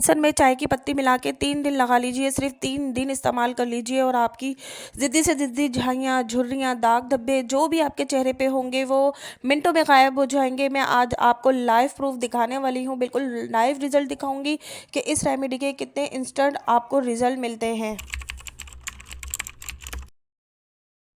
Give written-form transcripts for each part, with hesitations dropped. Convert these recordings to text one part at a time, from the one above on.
बेसन में चाय की पत्ती मिला के 3 दिन लगा लीजिए, सिर्फ 3 दिन इस्तेमाल कर लीजिए और आपकी ज़िद्दी से ज़िद्दी झाइयाँ, झुर्रियाँ, दाग धब्बे जो भी आपके चेहरे पे होंगे वो मिनटों में गायब हो जाएंगे। मैं आज आपको लाइव प्रूफ दिखाने वाली हूँ, बिल्कुल लाइव रिजल्ट दिखाऊंगी कि इस रेमेडी के कितने इंस्टेंट आपको रिजल्ट मिलते हैं।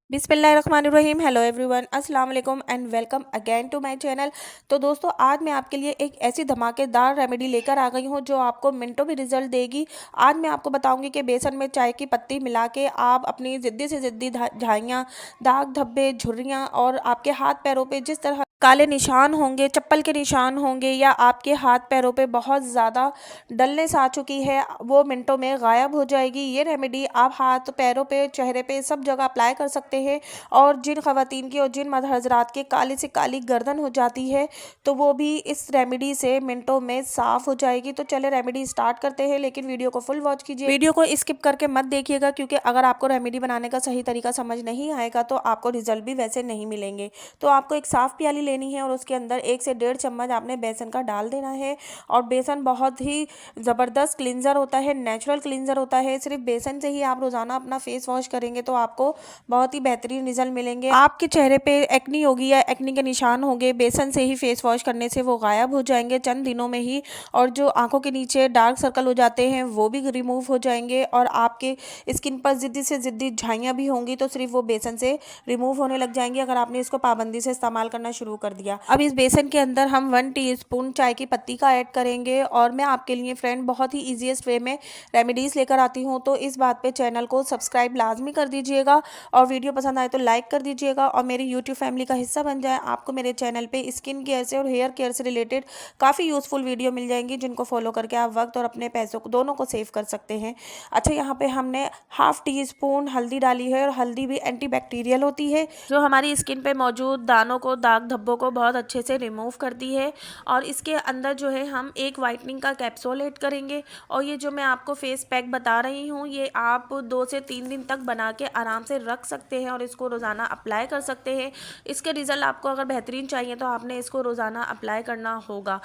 बिस्मिल्लाहिर्रहमानिर्रहीम। हेलो एवरीवन, अस्सलाम वालेकुम and welcome again to my channel. तो दोस्तों, आज मैं आपके लिए एक ऐसी धमाकेदार रेमेडी लेकर आ गई हूँ जो आपको मिनटों में रिजल्ट देगी। आज मैं आपको बताऊंगी कि बेसन में चाय की पत्ती मिला के आप अपनी ज़िद्दी से ज़िद्दी झाइयाँ, दाग धब्बे, झुर्रियाँ और आपके हाथ पैरों पे जिस तरह काले निशान होंगे, चप्पल के निशान होंगे या आपके हाथ पैरों पे बहुत ज़्यादा डलनेस आ चुकी है, वो मिनटों में गायब हो जाएगी। ये रेमेडी आप हाथ पैरों पे, चेहरे पे सब जगह अप्लाई कर सकते हैं। और जिन ख़वातीन की और जिन मर्द हज़रात के काली से काली गर्दन हो जाती है तो वो भी इस रेमेडी से मिनटों में साफ़ हो जाएगी। तो चले रेमेडी स्टार्ट करते हैं, लेकिन वीडियो को फुल वॉच कीजिए, वीडियो को स्किप करके मत देखिएगा, क्योंकि अगर आपको रेमेडी बनाने का सही तरीका समझ नहीं आएगा तो आपको रिजल्ट भी वैसे नहीं मिलेंगे। तो आपको एक साफ़ प्याली लेनी है और उसके अंदर 1 से 1.5 चम्मच आपने बेसन का डाल देना है। और बेसन बहुत ही ज़बरदस्त क्लींजर होता है, नेचुरल क्लींजर होता है। सिर्फ बेसन से ही आप रोज़ाना अपना फेस वॉश करेंगे तो आपको बहुत ही बेहतरीन रिजल्ट मिलेंगे। आपके चेहरे पे एक्नी होगी या एक्नी के निशान होंगे, बेसन से ही फेस वॉश करने से वो गायब हो जाएंगे चंद दिनों में ही। और जो आंखों के नीचे डार्क सर्कल हो जाते हैं वो भी रिमूव हो जाएंगे। और आपके स्किन पर ज़िद्दी से ज़िद्दी झाइयाँ भी होंगी तो सिर्फ वो बेसन से रिमूव होने लग जाएंगी, अगर आपने इसको पाबंदी से इस्तेमाल करना शुरू कर दिया। अब इस बेसन के अंदर हम 1 टीस्पून चाय की पत्ती का ऐड करेंगे। और मैं आपके लिए फ्रेंड बहुत ही ईजीएस्ट वे में रेमेडीज़ लेकर आती हूँ, तो इस बात पे चैनल को सब्सक्राइब लाजमी कर दीजिएगा और वीडियो पसंद आए तो लाइक कर दीजिएगा और मेरी यूट्यूब फैमिली का हिस्सा बन जाए। आपको मेरे चैनल पे स्किन केयर से और हेयर केयर से रिलेटेड काफ़ी यूज़फुल वीडियो मिल जाएंगी, जिनको फॉलो करके आप वक्त और अपने पैसों को दोनों को सेव कर सकते हैं। अच्छा, यहाँ पे हमने 1/2 टीस्पून हल्दी डाली है और हल्दी भी एंटीबैक्टीरियल होती है, जो हमारी स्किन पे मौजूद दानों को, दाग धब्बों को बहुत अच्छे से रिमूव करती है। और इसके अंदर जो है हम एक वाइटनिंग का कैप्सूल ऐड करेंगे। और ये जो मैं आपको फेस पैक बता रही हूँ ये आप 2 से 3 दिन तक बना के आराम से रख सकते हैं और इसको रोज़ाना अप्लाई कर सकते हैं। इसके रिज़ल्ट आपको अगर बेहतरीन चाहिए तो आपने इसको रोज़ाना अप्लाई करना होगा।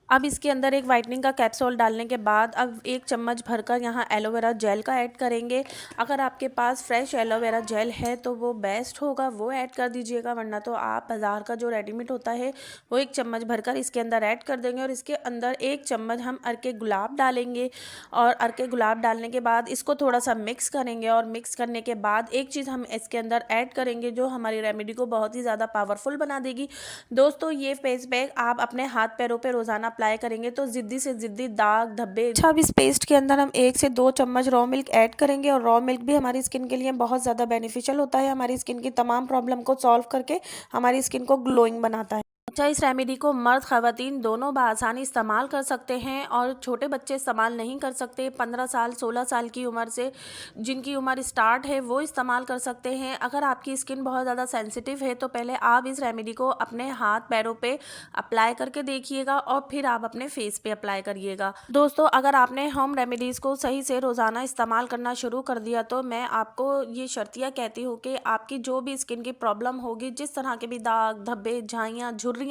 अब इसके अंदर एक वाइटनिंग का कैप्सूल डालने के बाद अब 1 चम्मच भरकर यहाँ एलोवेरा जेल का ऐड करेंगे। अगर आपके पास फ्रेश एलोवेरा जेल है तो वो बेस्ट होगा, वो ऐड कर दीजिएगा, वरना तो आप बाज़ार का जो रेडीमेड होता है वो 1 चम्मच भरकर इसके अंदर ऐड कर देंगे। और इसके अंदर 1 चम्मच हम अर्के गुलाब डालेंगे। और अर्के गुलाब डालने के बाद इसको थोड़ा सा मिक्स करेंगे। और मिक्स करने के बाद एक चीज़ हम इसके अंदर ऐड करेंगे जो हमारी रेमेडी को बहुत ही ज़्यादा पावरफुल बना देगी। दोस्तों, ये फेस पैक आप अपने हाथ पैरों पे रोज़ाना अप्लाई करेंगे तो ज़िद्दी से ज़िद्दी दाग धब्बे। अच्छा, अब इस पेस्ट के अंदर हम 1 से 2 चम्मच रॉ मिल्क ऐड करेंगे। और रॉ मिल्क भी हमारी स्किन के लिए बहुत ज़्यादा बेनिफिशियल होता है, हमारी स्किन की तमाम प्रॉब्लम को सॉल्व करके हमारी स्किन को ग्लोइंग बनाता है। अच्छा, इस रेमेडी को मर्द ख़वातीन दोनों बआसानी इस्तेमाल कर सकते हैं और छोटे बच्चे इस्तेमाल नहीं कर सकते। 15 साल 16 साल की उम्र से जिनकी उम्र स्टार्ट है वो इस्तेमाल कर सकते हैं। अगर आपकी स्किन बहुत ज़्यादा सेंसिटिव है तो पहले आप इस रेमेडी को अपने हाथ पैरों पे अप्लाई करके देखिएगा और फिर आप अपने फेस पे अप्लाई करिएगा। दोस्तों, अगर आपने होम रेमेडीज़ को सही से रोज़ाना इस्तेमाल करना शुरू कर दिया तो मैं आपको ये शर्तिया कहती हूँ कि आपकी जो भी स्किन की प्रॉब्लम होगी, जिस तरह के भी दाग धब्बे, झाइयाँ, झुर्रियाँ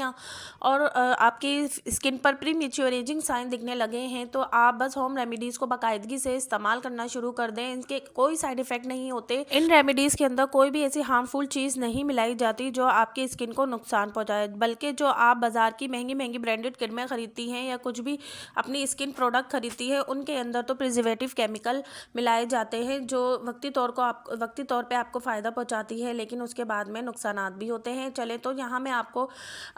और आपकी स्किन पर प्री मैच्योर एजिंग साइन दिखने लगे हैं तो आप बस होम रेमेडीज़ को बाकायदगी से इस्तेमाल करना शुरू कर दें। इनके कोई साइड इफ़ेक्ट नहीं होते। इन रेमेडीज़ के अंदर कोई भी ऐसी हार्मफुल चीज़ नहीं मिलाई जाती जो आपकी स्किन को नुकसान पहुंचाए, बल्कि जो आप बाज़ार की महंगी महंगी ब्रांडेड क्रीमें खरीदती हैं या कुछ भी अपनी स्किन प्रोडक्ट खरीदती है उनके अंदर तो प्रिजर्वेटिव केमिकल मिलाए जाते हैं जो वक्ती तौर पे आपको फ़ायदा पहुँचाती है, लेकिन उसके बाद में नुकसानात भी होते हैं। चले तो यहाँ मैं आपको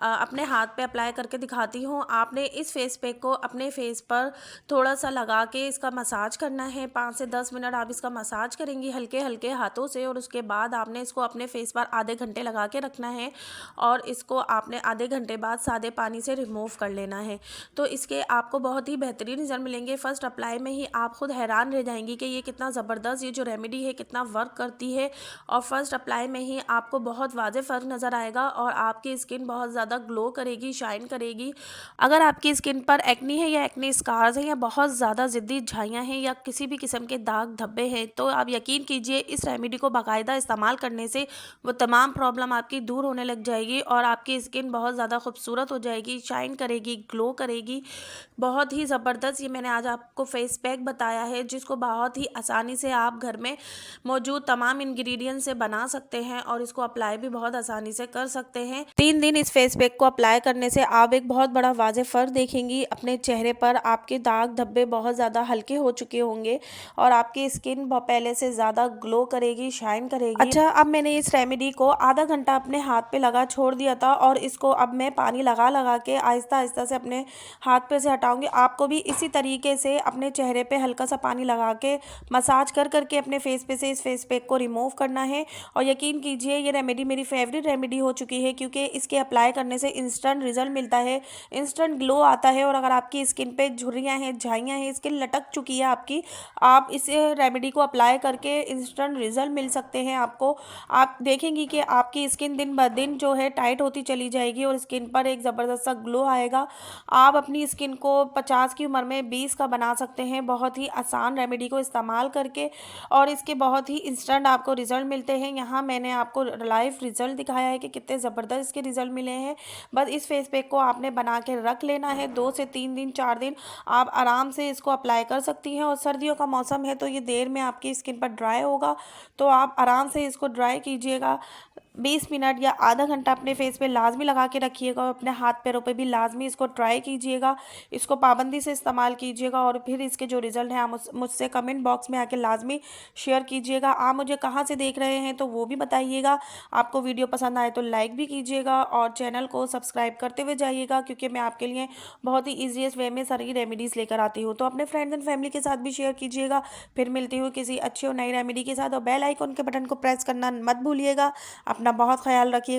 अपने हाथ पे अप्लाई करके दिखाती हूँ। आपने इस फेस पैक को अपने फेस पर थोड़ा सा लगा के इसका मसाज करना है। 5 से 10 मिनट आप इसका मसाज करेंगी हल्के हल्के हाथों से और उसके बाद आपने इसको अपने फेस पर आधे घंटे लगा के रखना है और इसको आपने आधे घंटे बाद सादे पानी से रिमूव कर लेना है। तो इसके आपको बहुत ही बेहतरीन रिजल्ट मिलेंगे। फर्स्ट अप्लाई में ही आप खुद हैरान रह जाएंगी कि ये कितना ज़बरदस्त ये जो रेमेडी है कितना वर्क करती है। और फर्स्ट अप्लाई में ही आपको बहुत वाज़ेह फ़र्क नज़र आएगा और आपकी स्किन बहुत ज़्यादा ज़्यादा ग्लो करेगी, शाइन करेगी। अगर आपकी स्किन पर एक्नी है या एक्ने स्कार्स हैं या बहुत ज़्यादा ज़िद्दी झाइयाँ हैं या किसी भी किस्म के दाग धब्बे हैं, तो आप यकीन कीजिए इस रेमेडी को बाकायदा इस्तेमाल करने से वो तमाम प्रॉब्लम आपकी दूर होने लग जाएगी और आपकी स्किन बहुत ज़्यादा खूबसूरत हो जाएगी, शाइन करेगी, ग्लो करेगी। बहुत ही ज़बरदस्त ये मैंने आज आपको फेस पैक बताया है, जिसको बहुत ही आसानी से आप घर में मौजूद तमाम इंग्रेडिएंट से बना सकते हैं और इसको अप्लाई भी बहुत आसानी से कर सकते हैं। 3 दिन इस फेस पैक को अप्लाई करने से आप एक बहुत बड़ा वाज़ेह फ़र्क देखेंगी अपने चेहरे पर। आपके दाग धब्बे बहुत ज़्यादा हल्के हो चुके होंगे और आपकी स्किन पहले से ज़्यादा ग्लो करेगी, शाइन करेगी। अच्छा, अब मैंने इस रेमेडी को आधा घंटा अपने हाथ पे लगा छोड़ दिया था और इसको अब मैं पानी लगा लगा के आहिस्ता आहिस्ता से अपने हाथ पे से हटाऊंगी। आपको भी इसी तरीके से अपने चेहरे पे हल्का सा पानी लगा के मसाज कर करके अपने फेस पे से इस फेस पैक को रिमूव करना है। और यकीन कीजिए ये रेमेडी मेरी फेवरेट रेमेडी हो चुकी है, क्योंकि इसके अप्लाई करने से इंस्टेंट रिजल्ट मिलता है, इंस्टेंट ग्लो आता है। और अगर आपकी स्किन पे झुर्रियाँ हैं, झाइयाँ हैं, स्किन लटक चुकी है आपकी, आप इस रेमेडी को अप्लाई करके इंस्टेंट रिजल्ट मिल सकते हैं आपको। आप देखेंगी कि आपकी स्किन दिन ब दिन जो है टाइट होती चली जाएगी और स्किन पर एक ज़बरदस्त सा ग्लो आएगा। आप अपनी स्किन को 50 की उम्र में 20 का बना सकते हैं बहुत ही आसान रेमेडी को इस्तेमाल करके, और इसके बहुत ही इंस्टेंट आपको रिजल्ट मिलते हैं। यहाँ मैंने आपको लाइव रिजल्ट दिखाया है कि कितने ज़बरदस्त इसके रिजल्ट मिले हैं। बस इस फेस पैक को आपने बना के रख लेना है, 2 से 3 दिन 4 दिन आप आराम से इसको अप्लाई कर सकती हैं। और सर्दियों का मौसम है तो ये देर में आपकी स्किन पर ड्राई होगा, तो आप आराम से इसको ड्राई कीजिएगा। 20 मिनट या आधा घंटा अपने फेस पे लाजमी लगा के रखिएगा और अपने हाथ पैरों पे भी लाजमी इसको ट्राई कीजिएगा। इसको पाबंदी से इस्तेमाल कीजिएगा और फिर इसके जो रिज़ल्ट हैं आप मुझसे कमेंट बॉक्स में आके लाजमी शेयर कीजिएगा। आप मुझे कहाँ से देख रहे हैं तो वो भी बताइएगा। आपको वीडियो पसंद आए तो लाइक भी कीजिएगा और चैनल को सब्सक्राइब करते हुए जाइएगा, क्योंकि मैं आपके लिए बहुत ही ईजीएस्ट वे में सारी रेमेडीज़ लेकर आती हूँ। तो अपने फ्रेंड्स एंड फैमिली के साथ भी शेयर कीजिएगा। फिर मिलती हूँ किसी अच्छी और नई रेमेडी के साथ, और बेल आइकन के बटन को प्रेस करना मत भूलिएगा। अपना बहुत ख्याल रखिएगा।